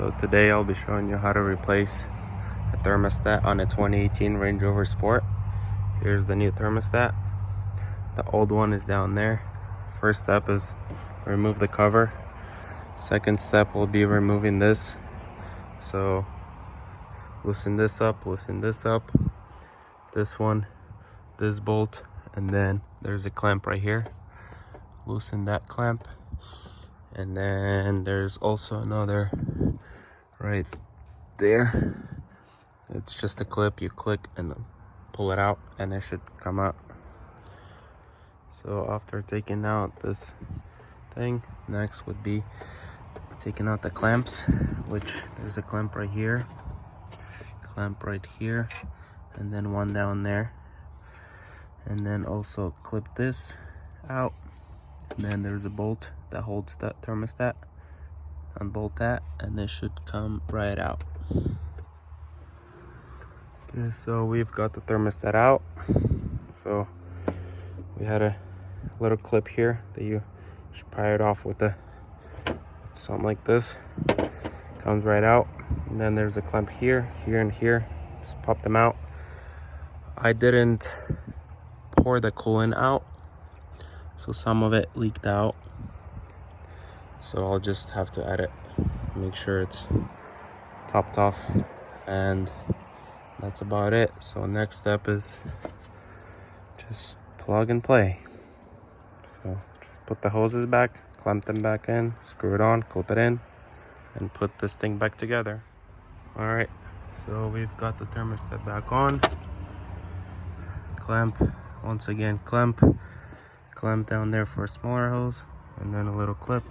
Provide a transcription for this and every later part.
So today I'll be showing you how to replace a thermostat on a 2018 Range Rover Sport. Here's the new thermostat. The old one is down there. First step is remove the cover. Second step will be removing this. So loosen this up, this one, this bolt, and then there's a clamp right here. Loosen that clamp, and then there's also another right there. It's just a clip. You click and pull it out and it should come out. So after taking out this thing, next would be taking out the clamps, which there's a clamp right here, and then one down there, and then also clip this out, and then there's a bolt that holds that thermostat. Unbolt that and it should come right out. Okay, so we've got the thermostat out. So we had a little clip here that you should pry it off with something like this. Comes right out. And then there's a clamp here, and here. Just pop them out. I didn't pour the coolant out, so some of it leaked out. So I'll just have to add it, make sure it's topped off, and that's about it. So next step is just plug and play. So just put the hoses back, clamp them back in, screw it on, clip it in, and put this thing back together. All right, so we've got the thermostat back on. Clamp, once again, clamp down there for a smaller hose, and then a little clip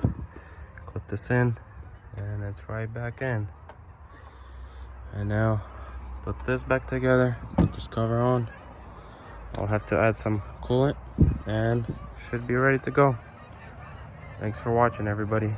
this in, and it's right back in. And now put this back together, put this cover on. I'll have to add some coolant and should be ready to go. Thanks for watching, everybody.